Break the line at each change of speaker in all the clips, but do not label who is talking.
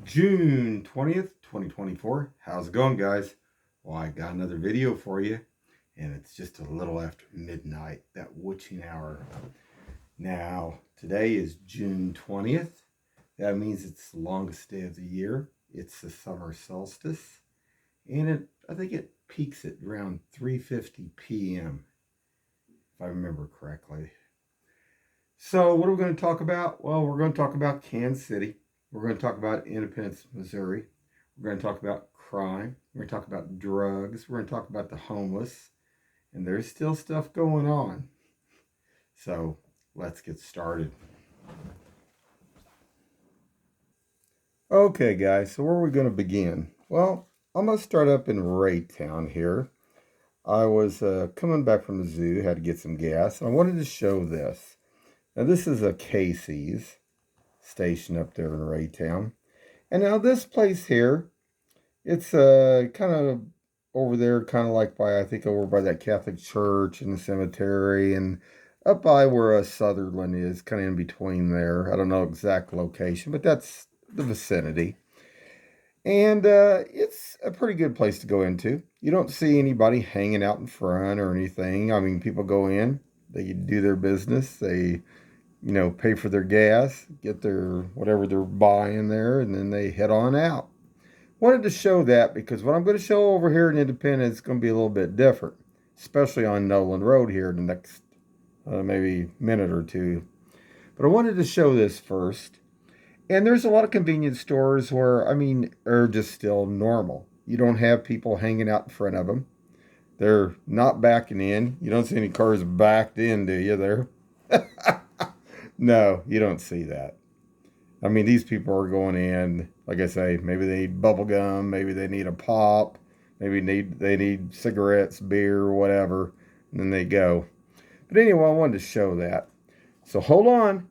June 20th, 2024. How's it going, guys? Well, I got another video for you, and it's just a little after midnight, that witching hour. Now, today is June 20th. That means it's the longest day of the year. It's the summer solstice, and I think it peaks at around 3:50 p.m., if I remember correctly. So, what are we going to talk about? Well, we're going to talk about Kansas City. We're going to talk about Independence, Missouri. We're going to talk about crime. We're going to talk about drugs. We're going to talk about the homeless. And there's still stuff going on. So, let's get started. Okay, guys, so where are we going to begin? Well, I'm going to start up in Raytown here. I was coming back from the zoo, had to get some gas, and I wanted to show this. Now, this is a Casey's station up there in Raytown. And now this place here, it's kind of over there, kind of like by, I think, over by that Catholic church and the cemetery, and up by where Sutherland is, kind of in between there. I don't know exact location, but that's the vicinity. And it's a pretty good place to go into. You don't see anybody hanging out in front or anything. I mean, people go in, they do their business, they pay for their gas, get their whatever they're buying there, and then they head on out. Wanted to show that because what I'm going to show over here in Independence is going to be a little bit different, especially on Noland Road here in the next maybe minute or two. But I wanted to show this first. And there's a lot of convenience stores where, are just still normal. You don't have people hanging out in front of them. They're not backing in. You don't see any cars backed in, do you, there? No, you don't see that. I mean, these people are going in, like I say, maybe they need bubble gum, maybe they need a pop, maybe they need cigarettes, beer, whatever, and then they go. But anyway, I wanted to show that. So hold on.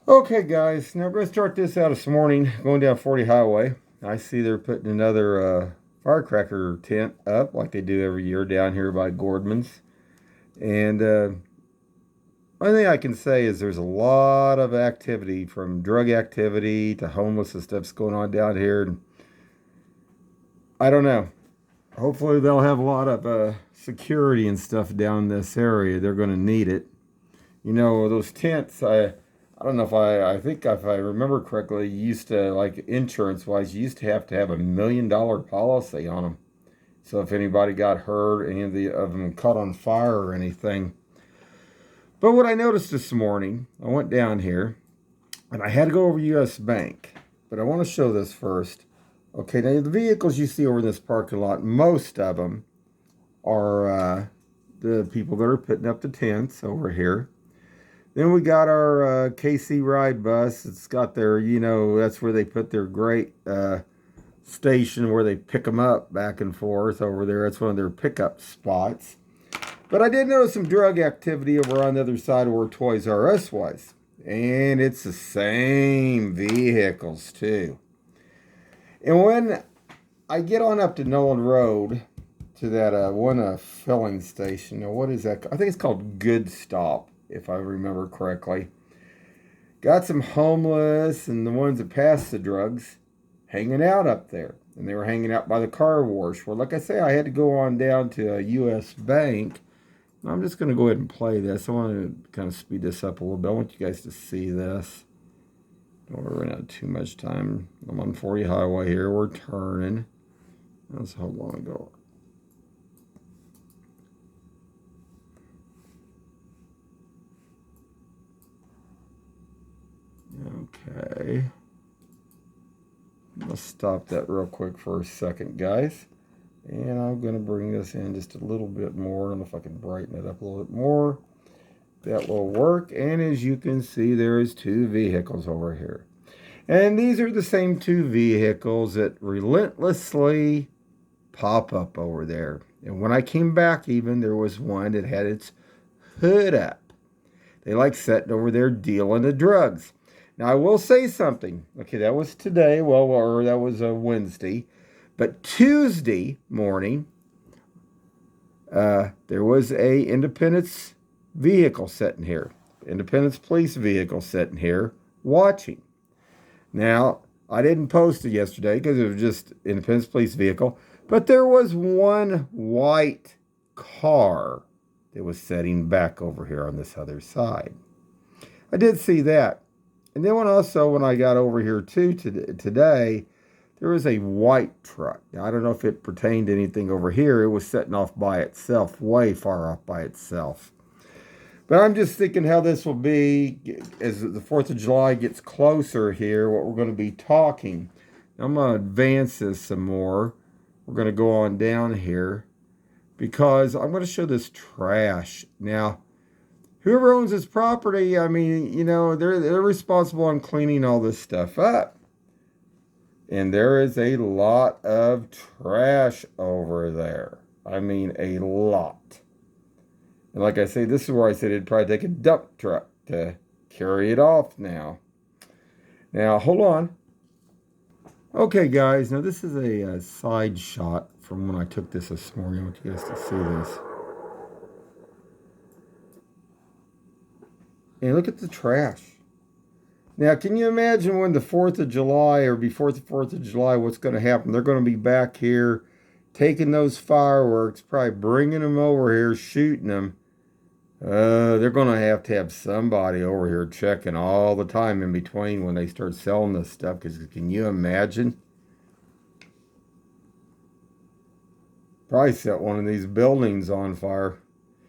Okay, guys, now we're going to start this out this morning, going down 40 Highway. I see they're putting another firecracker tent up, like they do every year down here by Gordman's. And one thing I can say is there's a lot of activity, from drug activity to homeless and stuff's going on down here. And I don't know. Hopefully they'll have a lot of security and stuff down this area. They're going to need it. You know, those tents, I don't know if I think if I remember correctly, you used to, like insurance-wise, you used to have $1 million policy on them. So if anybody got hurt, any of them caught on fire or anything. But what I noticed this morning, I went down here, and I had to go over U.S. Bank. But I want to show this first. Okay, now the vehicles you see over in this parking lot, most of them are the people that are putting up the tents over here. Then we got our KC Ride bus. It's got their, that's where they put their great station where they pick them up back and forth over there. That's one of their pickup spots. But I did notice some drug activity over on the other side of where Toys R Us was. And it's the same vehicles, too. And when I get on up to Noland Road, to that one filling station, now what is that? I think it's called Good Stop, if I remember correctly. Got some homeless and the ones that pass the drugs hanging out up there. And they were hanging out by the car wash. Well, like I say, I had to go on down to a U.S. Bank. I'm just going to go ahead and play this. I want to kind of speed this up a little bit. I want you guys to see this. Don't want to run out of too much time. I'm on 40 Highway here. We're turning. That's how long ago. Okay. I'm going to stop that real quick for a second, guys. And I'm going to bring this in just a little bit more. I don't know if I can brighten it up a little bit more. That will work. And as you can see, there is two vehicles over here. And these are the same two vehicles that relentlessly pop up over there. And when I came back even, there was one that had its hood up. They like sitting over there dealing the drugs. Now, I will say something. Okay, that was today. Well, or that was a Wednesday. But Tuesday morning, there was a Independence vehicle sitting here. Independence police vehicle sitting here watching. Now, I didn't post it yesterday because it was just Independence Police vehicle, but there was one white car that was setting back over here on this other side. I did see that. And then when I got over here today, there was a white truck. Now, I don't know if it pertained to anything over here. It was setting off by itself, way far off by itself. But I'm just thinking how this will be as the 4th of July gets closer here, what we're going to be talking. I'm going to advance this some more. We're going to go on down here because I'm going to show this trash. Now, whoever owns this property, I mean, you know, they're responsible on cleaning all this stuff up. And there is a lot of trash over there. I mean, a lot. And like I say, this is where I said it'd probably take a dump truck to carry it off now. Now, hold on. Okay, guys. Now, this is a side shot from when I took this morning. I want you guys to see this. And look at the trash. Now, can you imagine when the 4th of July or before the 4th of July, what's going to happen? They're going to be back here taking those fireworks, probably bringing them over here, shooting them. They're going to have somebody over here checking all the time in between when they start selling this stuff. Because can you imagine? Probably set one of these buildings on fire.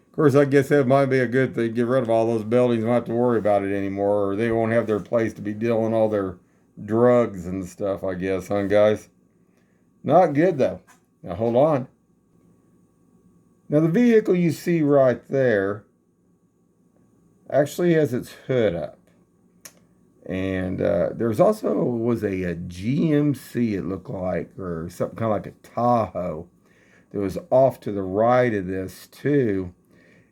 Of course, I guess that might be a good thing. Get rid of all those buildings. Don't have to worry about it anymore. Or they won't have their place to be dealing all their drugs and stuff, I guess, huh, guys? Not good, though. Now, hold on. Now, the vehicle you see right there actually has its hood up. And there's also was a GMC, it looked like, or something kind of like a Tahoe that was off to the right of this, too.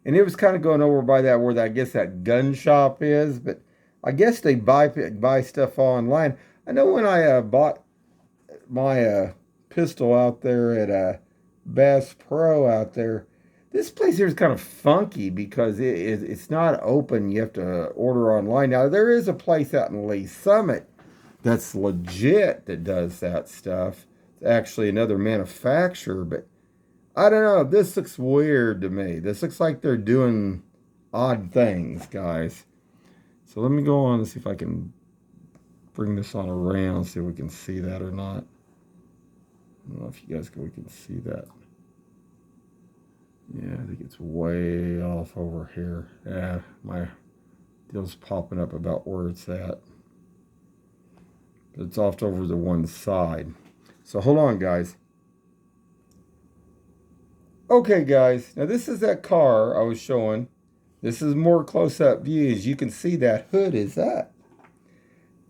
And it was kind of going over by that where I guess that gun shop is, but I guess they buy stuff online. I know when I bought my pistol out there at Bass Pro out there, this place here is kind of funky because it's not open. You have to order online. Now, there is a place out in Lee Summit that's legit that does that stuff. It's actually another manufacturer, but I don't know. This looks weird to me. This looks like they're doing odd things, guys. So let me go on and see if I can bring this on around, see if we can see that or not. I don't know if you guys can see that. Yeah, I think it's way off over here. Yeah, my deal's popping up about where it's at. But it's off over to one side. So hold on, guys. Okay, guys, now this is that car I was showing. This is more close-up views. You can see that hood is up.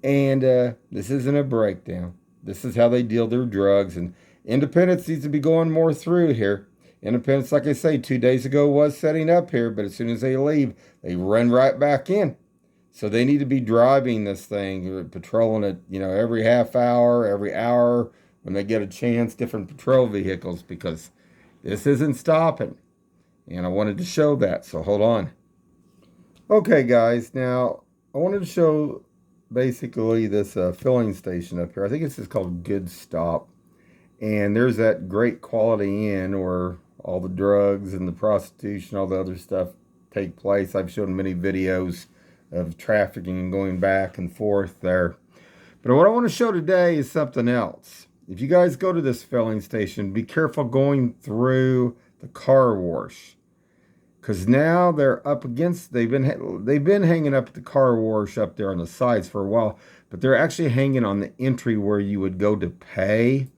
And this isn't a breakdown. This is how they deal their drugs. And Independence needs to be going more through here. Independence, like I say, 2 days ago was setting up here, but as soon as they leave, they run right back in. So they need to be driving this thing, patrolling it, you know, every half hour, every hour, when they get a chance, different patrol vehicles, because this isn't stopping. And I wanted to show that, so hold on. Okay, guys, now I wanted to show basically this filling station up here. I think this is called Good Stop. And there's that Great Quality Inn where all the drugs and the prostitution, all the other stuff take place. I've shown many videos of trafficking and going back and forth there. But what I want to show today is something else. If you guys go to this filling station, be careful going through the car wash. Because now they're up against, they've been hanging up at the car wash up there on the sides for a while, but they're actually hanging on the entry where you would go to pay.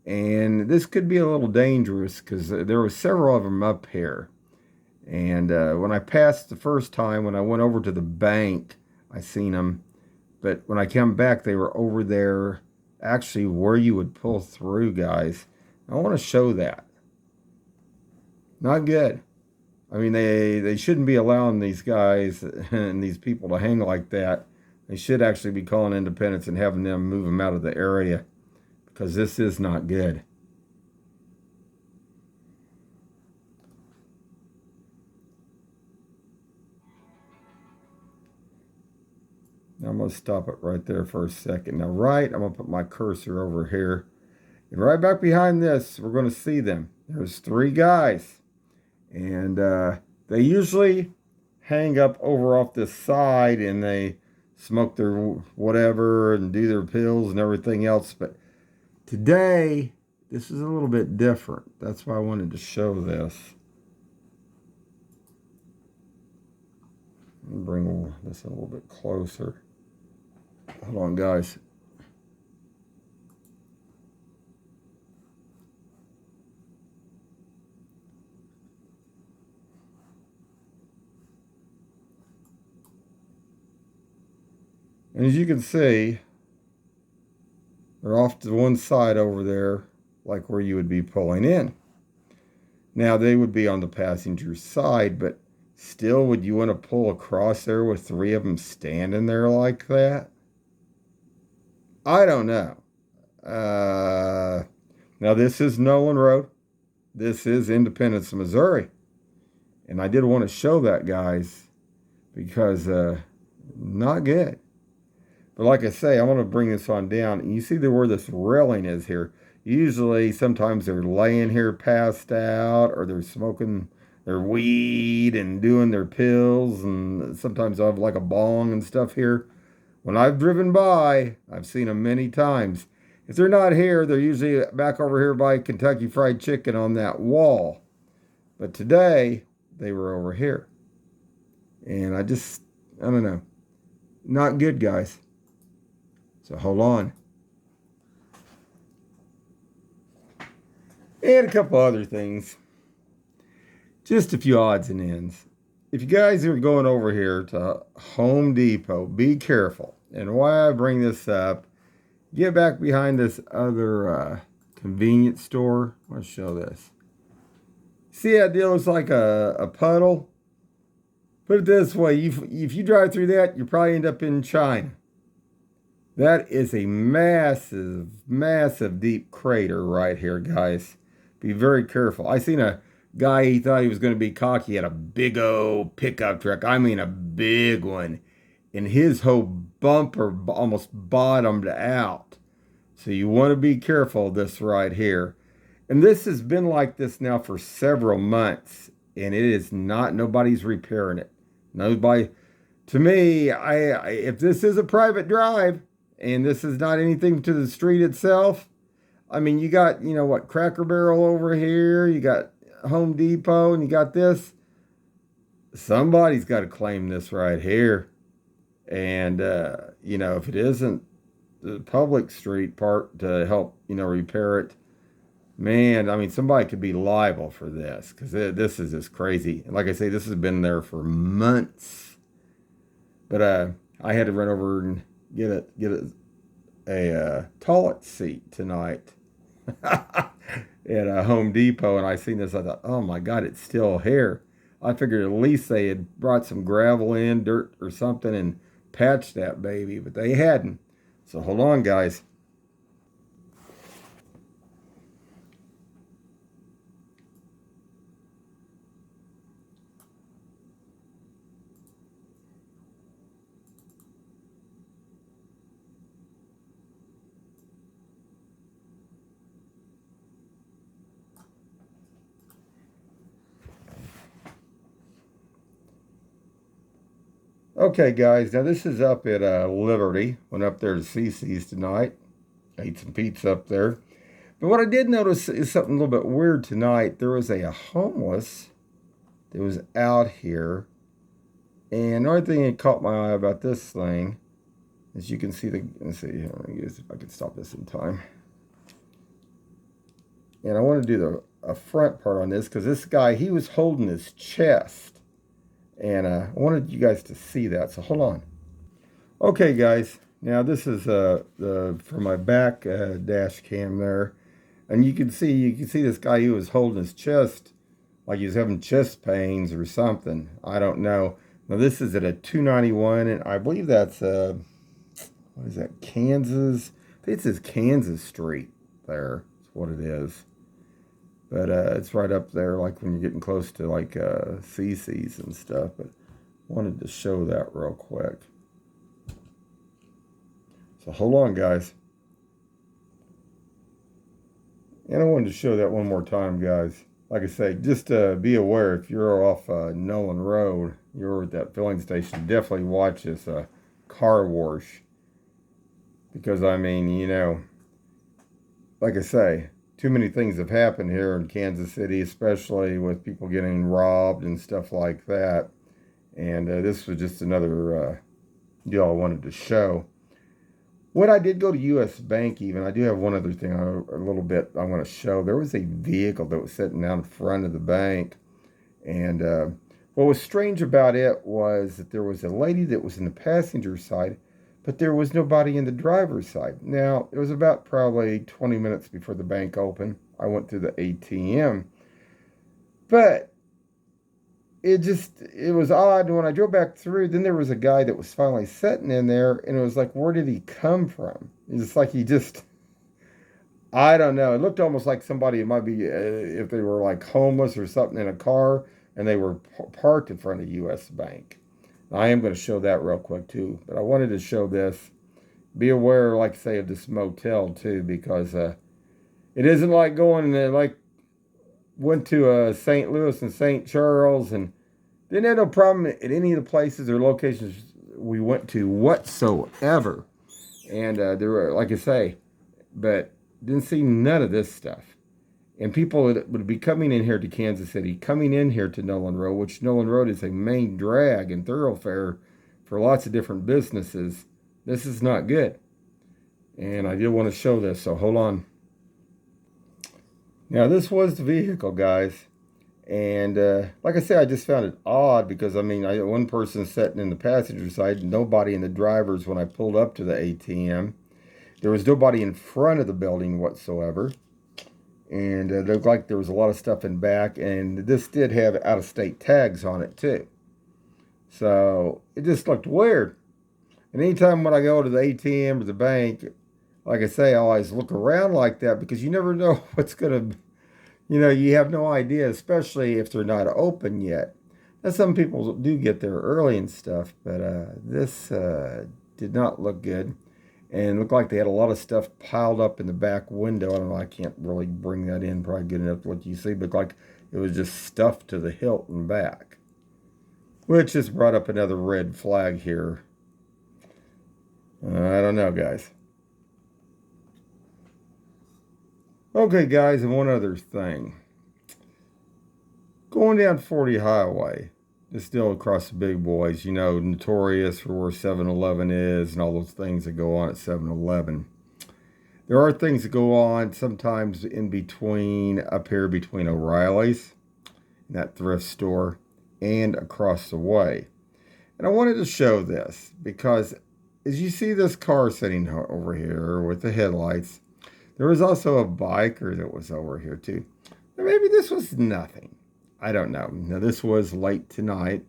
And this could be a little dangerous because there were several of them up here. And when I passed the first time, when I went over to the bank, I seen them. But when I came back, they were over there, actually where you would pull through, guys. I want to show that. Not good. I mean, they shouldn't be allowing these guys and these people to hang like that. They should actually be calling Independence and having them move them out of the area. Because this is not good. Now I'm going to stop it right there for a second. Now, I'm going to put my cursor over here. And right back behind this, we're going to see them. There's three guys. And they usually hang up over off this side and they smoke their whatever and do their pills and everything else. But today, this is a little bit different. That's why I wanted to show this. Let me bring this a little bit closer. Hold on, guys. And as you can see, they're off to one side over there, like where you would be pulling in. Now, they would be on the passenger side, but still, would you want to pull across there with three of them standing there like that? I don't know. Now, this is Noland Road. This is Independence, Missouri. And I did want to show that, guys, because not good. But like I say, I want to bring this on down. And you see where this railing is here. Usually, sometimes they're laying here passed out, or they're smoking their weed and doing their pills. And sometimes I have like a bong and stuff here. When I've driven by, I've seen them many times. If they're not here, they're usually back over here by Kentucky Fried Chicken on that wall. But today, they were over here. And I don't know. Not good, guys. So hold on. And a couple other things. Just a few odds and ends. If you guys are going over here to Home Depot, be careful. And why I bring this up, get back behind this other convenience store. I'll show this. See that deal looks like a puddle? Put it this way, if you drive through that, you probably end up in China. That is a massive, massive deep crater right here, guys. Be very careful. I seen a guy, he thought he was going to be cocky. He had a big old pickup truck. I mean a big one. And his whole bumper almost bottomed out. So you want to be careful of this right here. And this has been like this now for several months. And it is not, nobody's repairing it. Nobody, to me, if this is a private drive, and this is not anything to the street itself, I mean, you got, Cracker Barrel over here, you got Home Depot, and you got this. Somebody's got to claim this right here. And, if it isn't the public street part to help, repair it, man, I mean, somebody could be liable for this because this is just crazy. And like I say, this has been there for months. But I had to run over and get a toilet seat tonight at a Home Depot, and I seen this. I thought, oh my God, it's still here. I figured at least they had brought some gravel in, dirt or something, and patched that baby, but they hadn't. So hold on, guys. Okay, guys, now this is up at Liberty. Went up there to CC's tonight. Ate some pizza up there. But what I did notice is something a little bit weird tonight. There was a homeless that was out here. And the only thing that caught my eye about this thing is you can see let's see, if I can stop this in time. And I want to do a front part on this because this guy, he was holding his chest. And I wanted you guys to see that, so hold on. Okay, guys, now this is for my back dash cam there. And you can see this guy, he was holding his chest like he was having chest pains or something. I don't know. Now this is at a 291, and I believe that's, what is that, Kansas? I think it says Kansas Street there. That's what it is. But it's right up there, like when you're getting close to like CC's and stuff. But wanted to show that real quick. So hold on, guys. And I wanted to show that one more time, guys. Like I say, just be aware if you're off Noland Road, you're at that filling station, definitely watch this car wash. Because, I mean, you know, like I say, too many things have happened here in Kansas City, especially with people getting robbed and stuff like that. And this was just another deal I wanted to show. When I did go to U.S. Bank, even, I do have one other thing a little bit I want to show. There was a vehicle that was sitting down in front of the bank. And what was strange about it was that there was a lady that was in the passenger side, but there was nobody in the driver's side. Now, it was about probably 20 minutes before the bank opened. I went through the ATM. But it was odd. When I drove back through, then there was a guy that was finally sitting in there, and it was like, where did he come from? It's like I don't know. It looked almost like somebody, it might be if they were like homeless or something in a car, and they were parked in front of U.S. Bank. I am going to show that real quick too, but I wanted to show this. Be aware, like I say, of this motel too, because it isn't like going like went to St. Louis and St. Charles and didn't have no problem at any of the places or locations we went to whatsoever. And there were, like I say, but didn't see none of this stuff. And people that would be coming in here to Kansas City, coming in here to Noland Road, which Noland Road is a main drag and thoroughfare for lots of different businesses. This is not good. And I did want to show this, so hold on. Now, this was the vehicle, guys. And like I said, I just found it odd because, I mean, one person sitting in the passenger side, nobody in the driver's when I pulled up to the ATM. There was nobody in front of the building whatsoever. And it looked like there was a lot of stuff in back. And this did have out-of-state tags on it, too. So it just looked weird. And anytime when I go to the ATM or the bank, like I say, I always look around like that because you never know what's going to, you know, you have no idea, especially if they're not open yet. Now, some people do get there early and stuff, but this did not look good. And it looked like they had a lot of stuff piled up in the back window. I don't know, I can't really bring that in probably good enough to let you see, but like it was just stuffed to the hilt and back. Which just brought up another red flag here. I don't know, guys. Okay, guys, and one other thing. Going down 40 Highway, it's still across the big boys, you know, notorious for where 7-Eleven is and all those things that go on at 7-Eleven. There are things that go on sometimes in between, up here between O'Reilly's, that thrift store, and across the way. And I wanted to show this because as you see this car sitting over here with the headlights, there was also a biker that was over here too. Maybe this was nothing. I don't know. Now this was late tonight,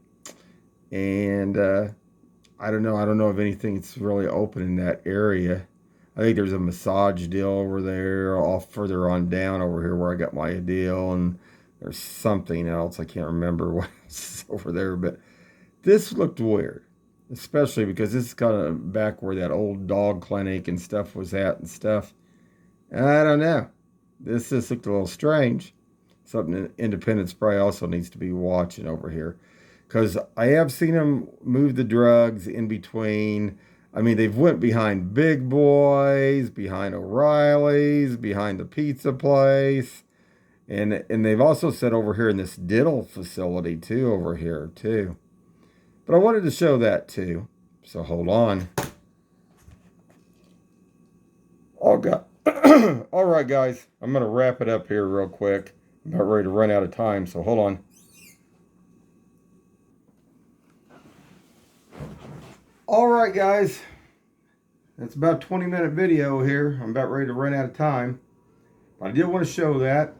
and I don't know. I don't know if anything's really open in that area. I think there's a massage deal over there, off further on down over here where I got my deal, and there's something else. I can't remember what else is over there, but this looked weird, especially because this is kind of back where that old dog clinic and stuff was at and stuff. I don't know. This just looked a little strange. Something Independence probably also needs to be watching over here. Because I have seen them move the drugs in between. I mean, they've went behind Big Boys, behind O'Reilly's, behind the pizza place. And they've also said over here in this dental facility too, over here too. But I wanted to show that too. So hold on. Oh, God. All right, guys, I'm going to wrap it up here real quick. I'm about ready to run out of time, so hold on. All right, guys, that's about a 20-minute video here. I'm about ready to run out of time. But I did want to show that.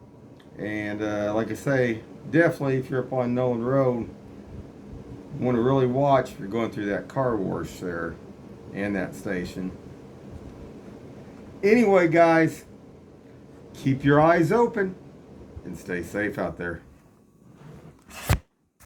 And like I say, definitely if you're up on Noland Road, you want to really watch if you're going through that car wash there and that station. Anyway, guys, keep your eyes open and stay safe out there.